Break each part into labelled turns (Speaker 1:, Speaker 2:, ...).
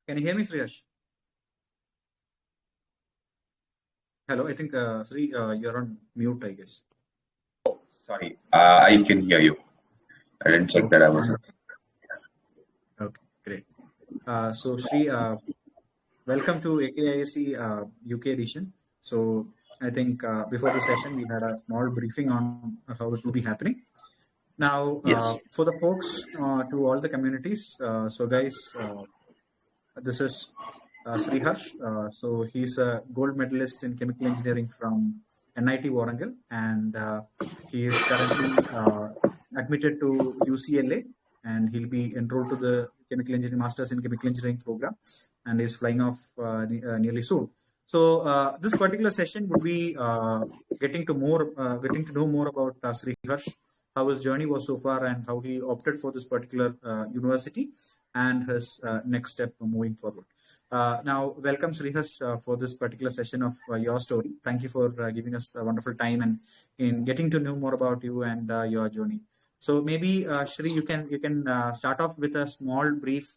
Speaker 1: Can you hear me, Sreeharsh? Hello, I think you're on mute, I guess.
Speaker 2: Sorry, I can hear you. I didn't check that I was.
Speaker 1: Wonderful. Okay, great. So Sri, welcome to AKISC UK edition. So I think before the session we had a small briefing on how it will be happening. Now,
Speaker 2: Yes.
Speaker 1: for the folks to all the communities, so guys, this is Sreeharsh. So he's a gold medalist in chemical engineering from NIT Warangal, and he is currently admitted to UCLA, and he'll be enrolled to the chemical engineering masters in chemical engineering program, and is flying off nearly soon. So this particular session would be getting to know more about Sreeharsh, how his journey was so far, and how he opted for this particular university, and his next step moving forward. Now, welcome Sreeharsh for this particular session of your story. Thank you for giving us a wonderful time and in getting to know more about you and your journey. So maybe Shri, you can start off with a small brief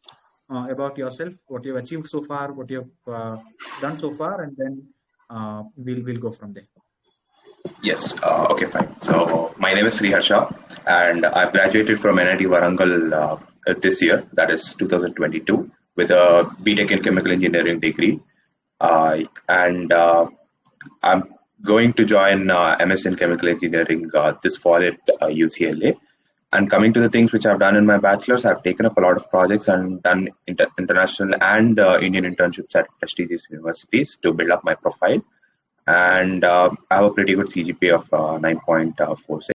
Speaker 1: about yourself, what you've achieved so far, what you've done so far, and then we'll go from there.
Speaker 2: Yes. Okay, fine. So my name is Sreeharsha, and I've graduated from NIT Warangal this year, that is 2022, with a B.Tech in Chemical Engineering degree. And I'm going to join MS in Chemical Engineering this fall at UCLA. And coming to the things which I've done in my bachelor's, I've taken up a lot of projects and done international and Indian internships at prestigious universities to build up my profile. And I have a pretty good CGPA of 9.46,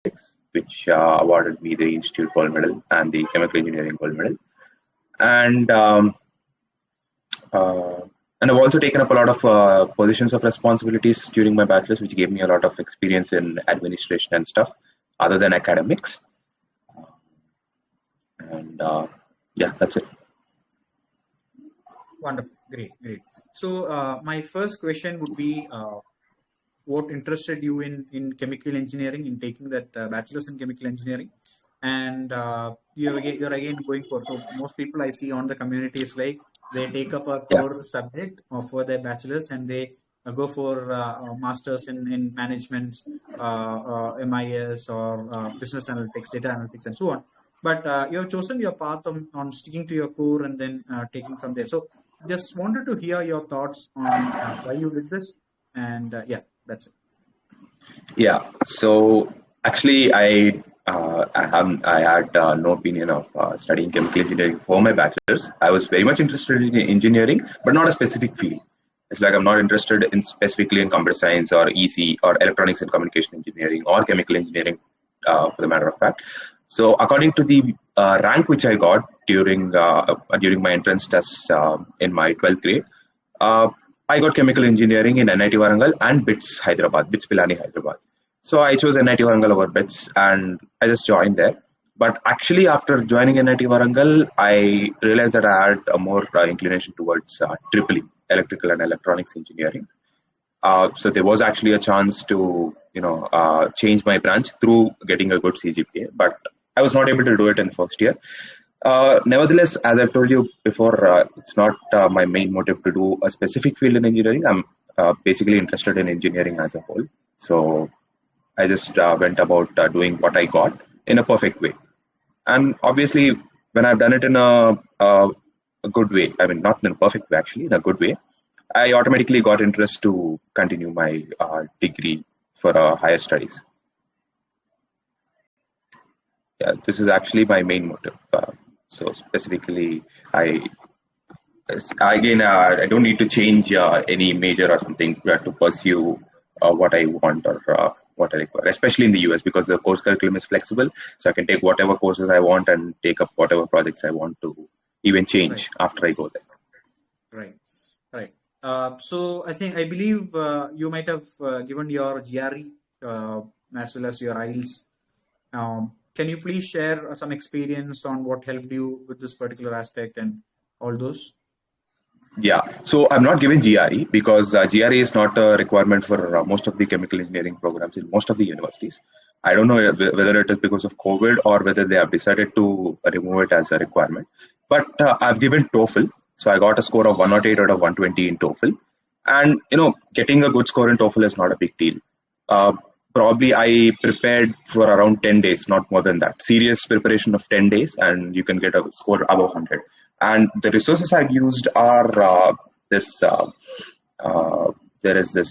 Speaker 2: which awarded me the Institute Gold Medal and the Chemical Engineering Gold Medal. And I've also taken up a lot of positions of responsibilities during my bachelor's, which gave me a lot of experience in administration and stuff, other than academics. And yeah, that's it.
Speaker 1: Wonderful, great. So my first question would be, what interested you in chemical engineering, in taking that bachelor's in chemical engineering, and you're again going for, so most people I see on the community is like they take up a core subject for their bachelor's and they go for masters in management, MIS or business analytics, data analytics, and so on. But you have chosen your path on sticking to your core and then taking from there. So just wanted to hear your thoughts on why you did this, and yeah, that's it.
Speaker 2: Yeah. So actually, I had no opinion of studying chemical engineering for my bachelor's. I was very much interested in engineering, but not a specific field. It's like I'm not interested in specifically in computer science or EC or electronics and communication engineering or chemical engineering, for the matter of fact. So according to the rank which I got during my entrance test in my 12th grade, I got chemical engineering in NIT Warangal and BITS Pilani Hyderabad. So I chose NIT Warangal over BITS and I just joined there. But actually, after joining NIT Warangal, I realized that I had a more inclination towards EEE, electrical and electronics engineering. So there was actually a chance to change my branch through getting a good CGPA, but I was not able to do it in first year. Nevertheless, as I've told you before, it's not my main motive to do a specific field in engineering. I'm basically interested in engineering as a whole. So I just went about doing what I got in a perfect way. And obviously, when I've done it in a good way, I mean, not in a perfect way, actually, in a good way, I automatically got interest to continue my degree for higher studies. Yeah, this is actually my main motive. So specifically, I don't need to change any major or something to pursue what I want or what I require, especially in the US, because the course curriculum is flexible. So I can take whatever courses I want and take up whatever projects I want to even change after I go there.
Speaker 1: Right. So I believe you might have given your GRE as well as your IELTS. Can you please share some experience on what helped you with this particular aspect and all those?
Speaker 2: Yeah, so I'm not giving GRE because GRE is not a requirement for most of the chemical engineering programs in most of the universities. I don't know whether it is because of COVID or whether they have decided to remove it as a requirement. But I've given TOEFL. So I got a score of 108 out of 120 in TOEFL. And, getting a good score in TOEFL is not a big deal. Uh, Probably I prepared for around 10 days, not more than that. Serious preparation of 10 days, and you can get a score above 100. And the resources I've used are this, uh, there is this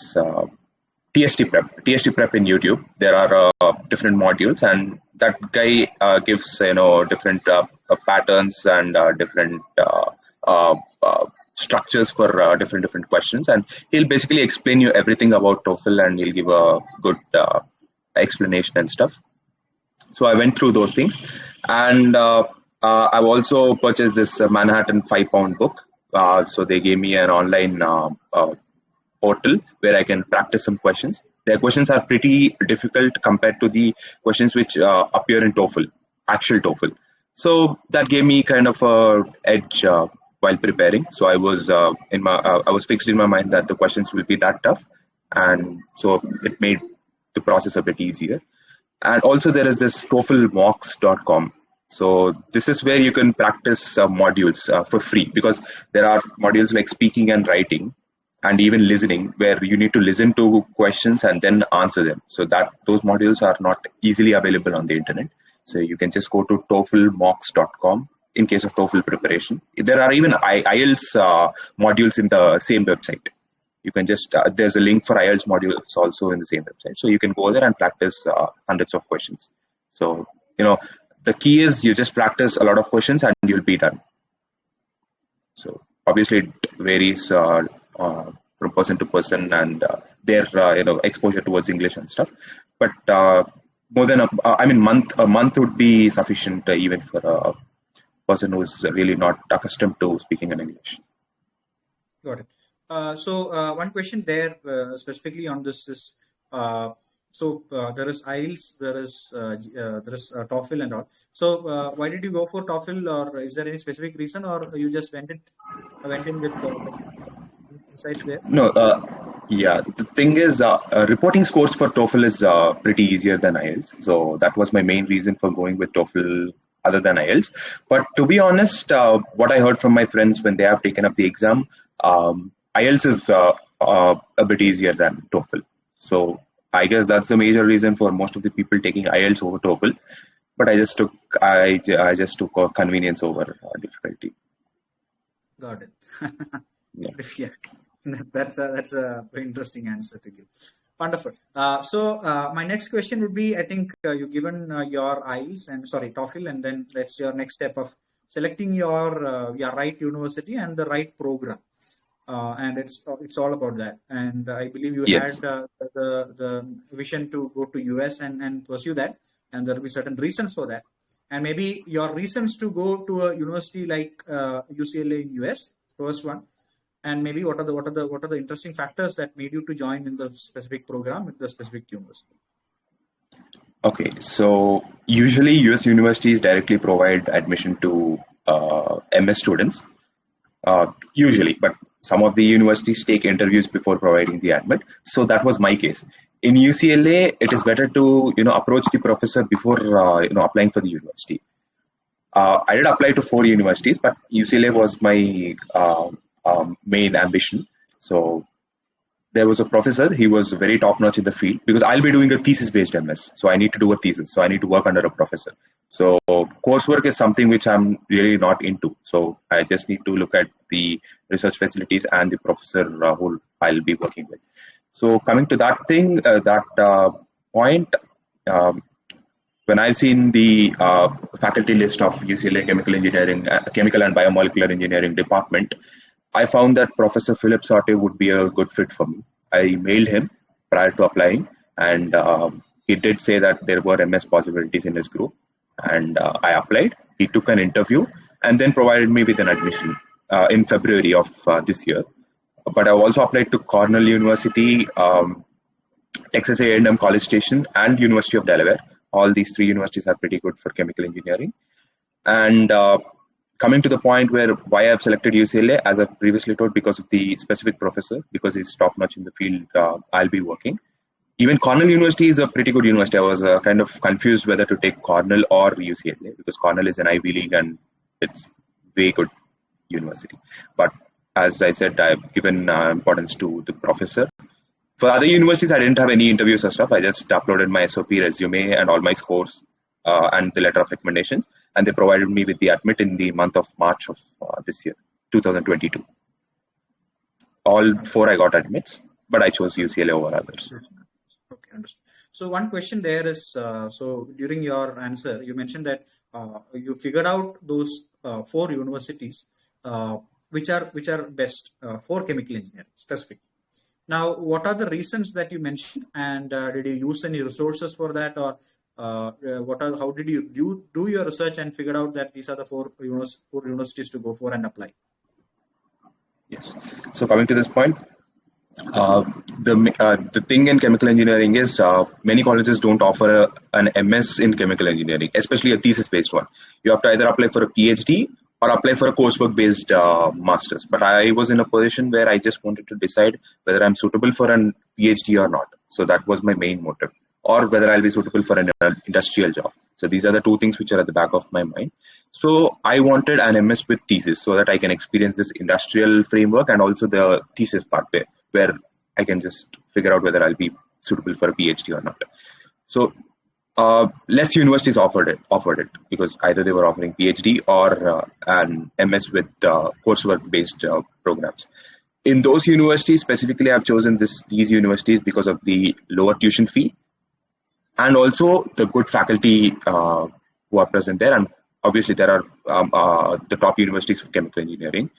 Speaker 2: TST prep in YouTube. There are different modules, and that guy gives different patterns and different structures for different questions, and he'll basically explain you everything about TOEFL, and he'll give a good explanation and stuff. So I went through those things, and I've also purchased this Manhattan 5-pound book. So they gave me an online portal where I can practice some questions. Their questions are pretty difficult compared to the questions which appear in TOEFL, actual TOEFL. So that gave me kind of a edge while preparing. So I was I was fixed in my mind that the questions will be that tough, and so it made the process a bit easier. And also there is this TOEFLmocks.com. So this is where you can practice modules for free, because there are modules like speaking and writing and even listening, where you need to listen to questions and then answer them. So that those modules are not easily available on the internet. So you can just go to TOEFLmocks.com in case of TOEFL preparation. There are even IELTS modules in the same website. You can just there's a link for IELTS modules also in the same website, so you can go there and practice hundreds of questions. So the key is you just practice a lot of questions and you'll be done. So obviously it varies from person to person and their exposure towards English and stuff, but more than a month would be sufficient even for a person who's really not accustomed to speaking in English.
Speaker 1: Got it. So one question there specifically on this is there is IELTS, there is TOEFL and all. So why did you go for TOEFL, or is there any specific reason, or you just went in with insights there?
Speaker 2: No, yeah. The thing is, reporting scores for TOEFL is pretty easier than IELTS. So that was my main reason for going with TOEFL other than IELTS. But to be honest, what I heard from my friends when they have taken up the exam, IELTS is a bit easier than TOEFL. So I guess that's the major reason for most of the people taking IELTS over TOEFL. But I just took convenience over difficulty.
Speaker 1: Got it.
Speaker 2: Yeah.
Speaker 1: Yeah. That's a very interesting answer to give. Wonderful. So my next question would be, I think you've given your IELTS and TOEFL, and then that's your next step of selecting your right university and the right program. And it's all about that. And I believe you
Speaker 2: Yes.
Speaker 1: had the vision to go to US and pursue that, and there will be certain reasons for that. And maybe your reasons to go to a university like UCLA in US, first one, and maybe what are the interesting factors that made you to join in the specific program with the specific university.
Speaker 2: Okay, so usually US universities directly provide admission to MS students. Usually, but some of the universities take interviews before providing the admit. So that was my case. In UCLA, it is better to approach the professor before applying for the university. I did apply to 4 universities, but UCLA was my main ambition. So there was a professor. He was very top notch in the field, because I'll be doing a thesis based MS. So I need to do a thesis. So I need to work under a professor. So coursework is something which I'm really not into. So I just need to look at the research facilities and the professor who I'll be working with. So coming to that thing, point, when I've seen the faculty list of UCLA Chemical Engineering, Chemical and Biomolecular Engineering department, I found that Professor Philip Sorte would be a good fit for me. I mailed him prior to applying, and he did say that there were MS possibilities in his group. And I applied. He took an interview and then provided me with an admission in February of this year. But I also applied to Cornell University, Texas A&M College Station, and University of Delaware. All these 3 universities are pretty good for chemical engineering. And coming to the point where why I've selected UCLA, as I've previously told, because of the specific professor, because he's top notch in the field I'll be working. Even Cornell University is a pretty good university. I was kind of confused whether to take Cornell or UCLA, because Cornell is an Ivy League and it's way good. university. But as I said, I've given importance to the professor. For other universities, I didn't have any interviews or stuff. I just uploaded my SOP, resume, and all my scores and the letter of recommendations, and they provided me with the admit in the month of March of this year, 2022. All four I got admits, but I chose UCLA over others.
Speaker 1: Okay, understood. So one question there is, so during your answer, you mentioned that you figured out those four universities which are best for chemical engineering specifically. Now, what are the reasons that you mentioned, and did you use any resources for that, or how did you do your research and figured out that these are the four universities to go for and apply?
Speaker 2: Yes. So coming to this point, the thing in chemical engineering is many colleges don't offer an MS in chemical engineering, especially a thesis-based one. You have to either apply for a PhD or apply for a coursework-based master's. But I was in a position where I just wanted to decide whether I'm suitable for an PhD or not. So that was my main motive, or whether I'll be suitable for an industrial job. So these are the two things which are at the back of my mind. So I wanted an MS with thesis so that I can experience this industrial framework and also the thesis part where I can just figure out whether I'll be suitable for a PhD or not. So less universities offered it because either they were offering PhD or an MS with coursework-based programs. In those universities specifically, I've chosen these universities because of the lower tuition fee and also the good faculty who are present there. And obviously, there are the top universities for chemical engineering.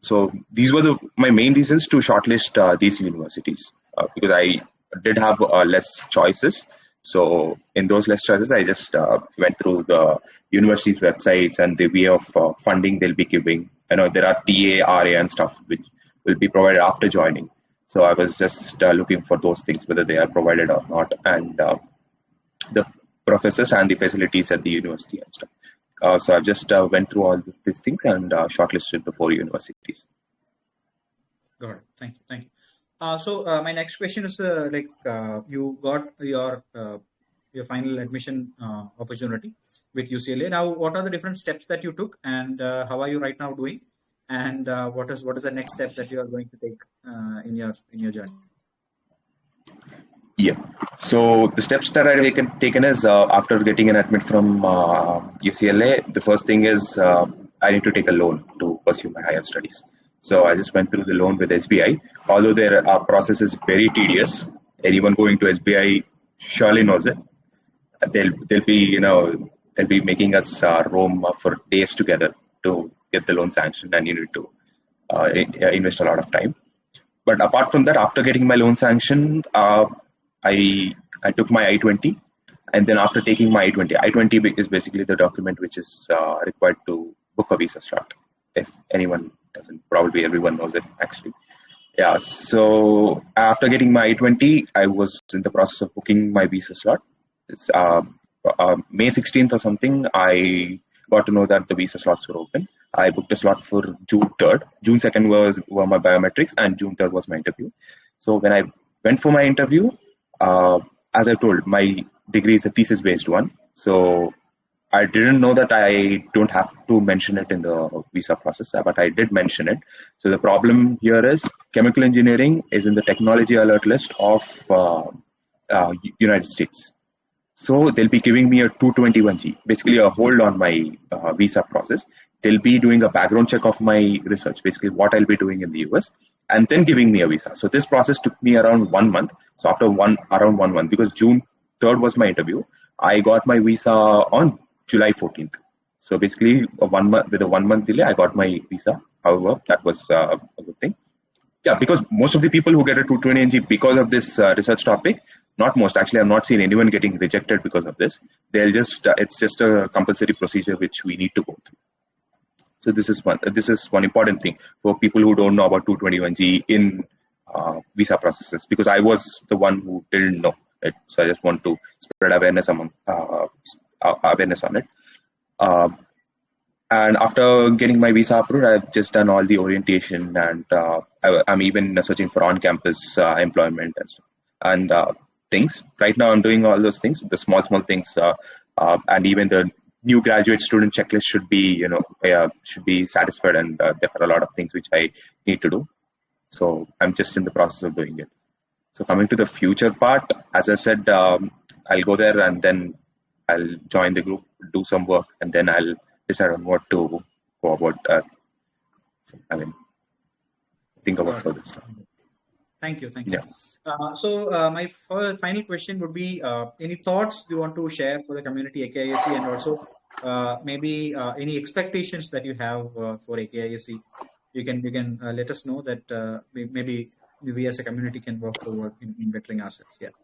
Speaker 2: So these were my main reasons to shortlist these universities because I did have less choices. So in those less choices, I just went through the university's websites and the way of funding they'll be giving. I know there are TA, RA and stuff which will be provided after joining. So I was just looking for those things, whether they are provided or not, and the professors and the facilities at the university and stuff. So I've just went through all these things and shortlisted the four universities.
Speaker 1: Got it. Thank you. So my next question is you got your final admission opportunity with UCLA. Now, what are the different steps that you took, and how are you right now doing? And what is the next step that you are going to take in your journey?
Speaker 2: Yeah. So the steps that I've taken is after getting an admit from UCLA, the first thing is I need to take a loan to pursue my higher studies. So I just went through the loan with SBI. Although their process is very tedious, anyone going to SBI surely knows it. They'll be making us roam for days together to get the loan sanctioned, and you need to invest a lot of time. But apart from that, after getting my loan sanctioned, I took my I-20, and then after taking my I-20 is basically the document which is required to book a visa slot. If anyone doesn't, probably everyone knows it actually. Yeah, so after getting my I-20, I was in the process of booking my visa slot. It's May 16th or something, I got to know that the visa slots were open. I booked a slot for June 3rd. June 2nd were my biometrics, and June 3rd was my interview. So when I went for my interview, as I told, my degree is a thesis-based one. So I didn't know that I don't have to mention it in the visa process, but I did mention it. So the problem here is chemical engineering is in the technology alert list of United States. So they'll be giving me a 221G, basically a hold on my visa process. They'll be doing a background check of my research, basically what I'll be doing in the US, and then giving me a visa. So this process took me around 1 month. So after around 1 month, because June 3rd was my interview, I got my visa on July 14th. So basically, with a 1 month delay, I got my visa. However, that was a good thing. Yeah, because most of the people who get a 220NG because of this research topic, not most, actually, I've not seen anyone getting rejected because of this. It's just a compulsory procedure which we need to go through. So this is one important thing for people who don't know about 221G in visa processes, because I was the one who didn't know it. So I just want to spread awareness on it. And after getting my visa approved, I've just done all the orientation, and I'm even searching for on-campus employment and stuff and things. Right now, I'm doing all those things, the small things, and even the new graduate student checklist should be, should be satisfied, and there are a lot of things which I need to do. So I'm just in the process of doing it. So coming to the future part, as I said, I'll go there and then I'll join the group, do some work, and then I'll decide on what to go about. I mean, think about
Speaker 1: Got it.
Speaker 2: further stuff.
Speaker 1: Thank you. Thank you.
Speaker 2: Yeah.
Speaker 1: My final question would be: any thoughts you want to share for the community AKISC, and also maybe any expectations that you have for AKISC? You can let us know that maybe we as a community can work forward in bettering ourselves. Yeah.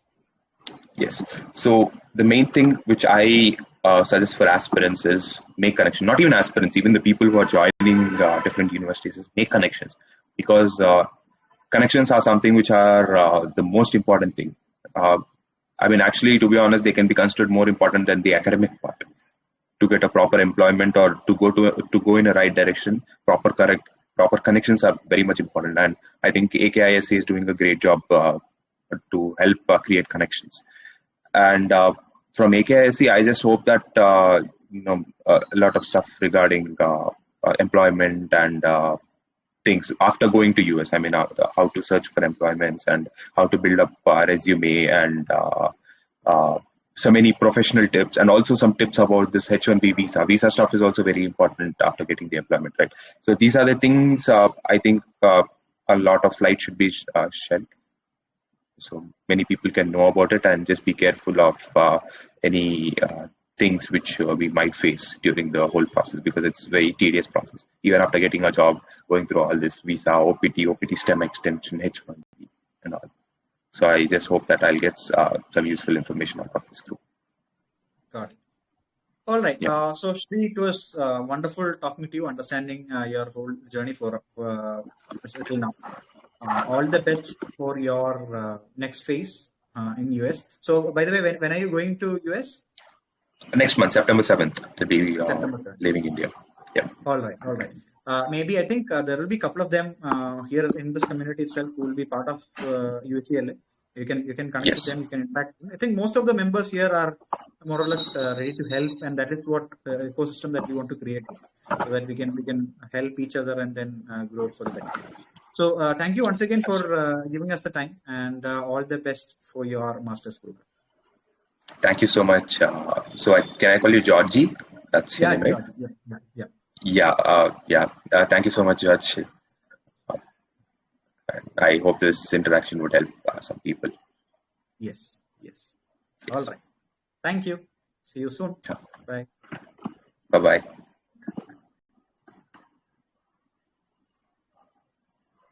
Speaker 2: Yes. So the main thing which I suggest for aspirants is make connection. Not even aspirants, even the people who are joining different universities is make connections, because connections are something which are the most important thing. I mean, actually, to be honest, they can be considered more important than the academic part. To get a proper employment or to go in a right direction, proper connections are very much important. And I think AKISC is doing a great job to help create connections. And from AKISC, I just hope that a lot of stuff regarding employment and things after going to US. I mean, how to search for employments and how to build up a resume, and uh, so many professional tips, and also some tips about this H-1B visa. Visa stuff is also very important after getting the employment, right? So these are the things I think a lot of light should be shed, so many people can know about it, and just be careful of any things which we might face during the whole process, because it's a very tedious process. Even after getting a job, going through all this visa, OPT STEM extension, H-1B, and all. So I just hope that I'll get some useful information out of this group.
Speaker 1: Got it. All right.
Speaker 2: Yeah.
Speaker 1: So Shri, it was wonderful talking to you, understanding your whole journey for till now. All the best for your next phase in US. So, by the way, when are you going to US?
Speaker 2: Next month, September 7th, to be
Speaker 1: September 3rd.
Speaker 2: leaving India. Yeah.
Speaker 1: All right, all right. Maybe I think there will be a couple of them here in this community itself who will be part of UCLA. You can connect with
Speaker 2: Yes.
Speaker 1: them. You can interact. I think most of the members here are more or less ready to help, and that is what ecosystem that we want to create, so that we can help each other and then grow for the better. So thank you once again for giving us the time, and all the best for your master's program.
Speaker 2: Thank you so much. Can I call you Georgie? That's your
Speaker 1: Yeah,
Speaker 2: name, right?
Speaker 1: George. Yeah, yeah, yeah.
Speaker 2: Yeah. Thank you so much, Judge. I hope this interaction would help some people.
Speaker 1: Yes, yes. All
Speaker 2: Yes.
Speaker 1: right. Thank you. See you soon. Bye.
Speaker 2: Bye bye.